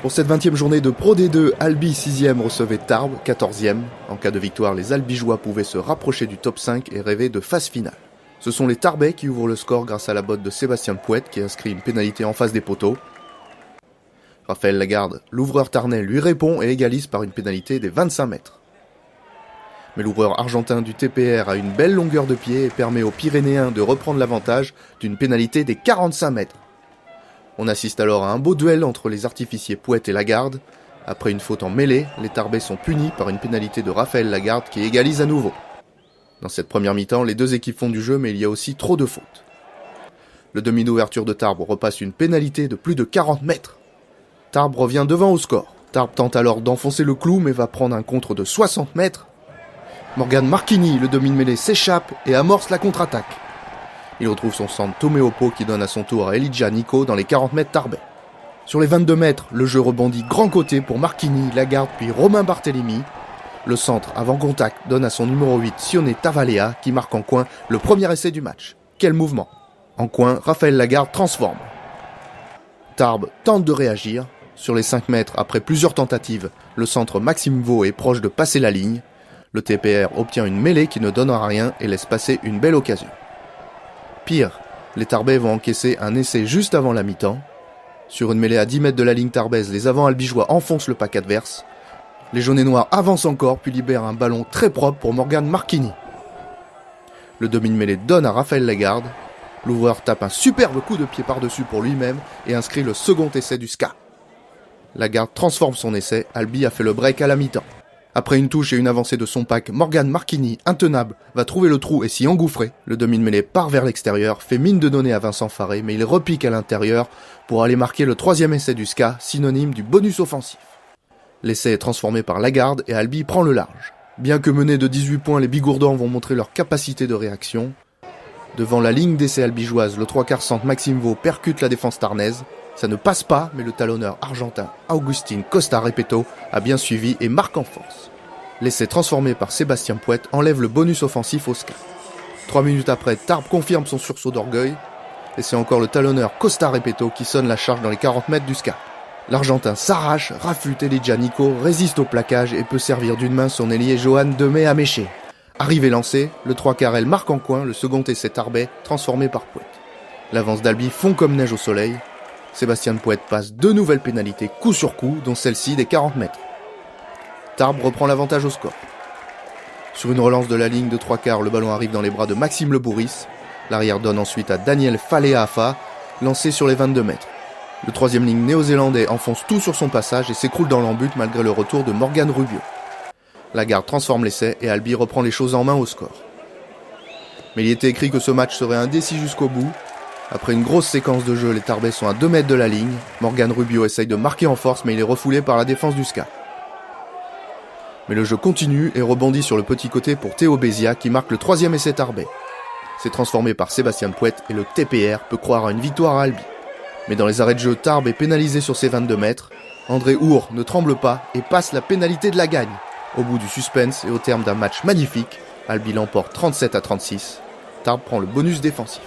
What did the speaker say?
Pour cette 20e journée de Pro D2, Albi 6e recevait Tarbes 14e. En cas de victoire, les Albigeois pouvaient se rapprocher du top 5 et rêver de phase finale. Ce sont les Tarbais qui ouvrent le score grâce à la botte de Sébastien Pouette qui inscrit une pénalité en face des poteaux. Raphaël Lagarde, l'ouvreur tarnais, lui répond et égalise par une pénalité des 25 mètres. Mais l'ouvreur argentin du TPR a une belle longueur de pied et permet aux Pyrénéens de reprendre l'avantage d'une pénalité des 45 mètres. On assiste alors à un beau duel entre les artificiers Pouette et Lagarde. Après une faute en mêlée, les Tarbais sont punis par une pénalité de Raphaël Lagarde qui égalise à nouveau. Dans cette première mi-temps, les deux équipes font du jeu mais il y a aussi trop de fautes. Le demi d'ouverture de Tarbes repasse une pénalité de plus de 40 mètres. Tarbes revient devant au score. Tarbes tente alors d'enfoncer le clou mais va prendre un contre de 60 mètres. Morgan Marchini, le demi de mêlée, s'échappe et amorce la contre-attaque. Il retrouve son centre Toméopo qui donne à son tour à Elijah Nico dans les 40 mètres tarbais. Sur les 22 mètres, le jeu rebondit grand côté pour Marchini, Lagarde puis Romain Barthélémy. Le centre avant contact donne à son numéro 8 Sione Tavalea qui marque en coin le premier essai du match. Quel mouvement! En coin, Raphaël Lagarde transforme. Tarbes tente de réagir. Sur les 5 mètres, après plusieurs tentatives, le centre Maxime Vaux est proche de passer la ligne. Le TPR obtient une mêlée qui ne donne à rien et laisse passer une belle occasion. Pire, les Tarbais vont encaisser un essai juste avant la mi-temps. Sur une mêlée à 10 mètres de la ligne tarbaise, les avants albigeois enfoncent le pack adverse. Les jaunes et noirs avancent encore puis libèrent un ballon très propre pour Morgan Marchini. Le demi de mêlée donne à Raphaël Lagarde. L'ouvreur tape un superbe coup de pied par-dessus pour lui-même et inscrit le second essai du SCA. Lagarde transforme son essai, Albi a fait le break à la mi-temps. Après une touche et une avancée de son pack, Morgan Marchini, intenable, va trouver le trou et s'y engouffrer. Le demi de mêlée part vers l'extérieur, fait mine de donner à Vincent Faré, mais il repique à l'intérieur pour aller marquer le troisième essai du SCA, synonyme du bonus offensif. L'essai est transformé par Lagarde et Albi prend le large. Bien que menés de 18 points, les Bigourdans vont montrer leur capacité de réaction. Devant la ligne d'essai albigeoise, le 3/4 centre Maxime Vaux percute la défense tarnaise. Ça ne passe pas, mais le talonneur argentin Agustin Costa Repetto a bien suivi et marque en force. L'essai transformé par Sébastien Pouette enlève le bonus offensif au SCA. 3 minutes après, Tarbes confirme son sursaut d'orgueil, et c'est encore le talonneur Costa Repetto qui sonne la charge dans les 40 mètres du SCA. L'Argentin s'arrache, rafute Elijah Nico, résiste au plaquage et peut servir d'une main son ailier Johan Demey à Méché. Arrivé lancé, le 3/4 marque en coin le second essai tarbais transformé par Pouette. L'avance d'Albi fond comme neige au soleil. Sébastien Pouette passe 2 nouvelles pénalités coup sur coup, dont celle-ci des 40 mètres. Tarbes reprend l'avantage au score. Sur une relance de la ligne de 3/4, le ballon arrive dans les bras de Maxime Le Bourris. L'arrière donne ensuite à Daniel Faleafa, lancé sur les 22 mètres. Le troisième ligne néo-zélandais enfonce tout sur son passage et s'écroule dans l'embut malgré le retour de Morgan Rubio. Lagarde transforme l'essai et Albi reprend les choses en main au score. Mais il était écrit que ce match serait indécis jusqu'au bout. Après une grosse séquence de jeu, les Tarbais sont à 2 mètres de la ligne. Morgan Rubio essaye de marquer en force mais il est refoulé par la défense du SCA. Mais le jeu continue et rebondit sur le petit côté pour Théo Bézia qui marque le troisième essai tarbais. C'est transformé par Sébastien Pouette et le TPR peut croire à une victoire à Albi. Mais dans les arrêts de jeu, Tarbes est pénalisé sur ses 22 mètres. André Hour ne tremble pas et passe la pénalité de la gagne. Au bout du suspense et au terme d'un match magnifique, Albi l'emporte 37-36. Tarbes prend le bonus défensif.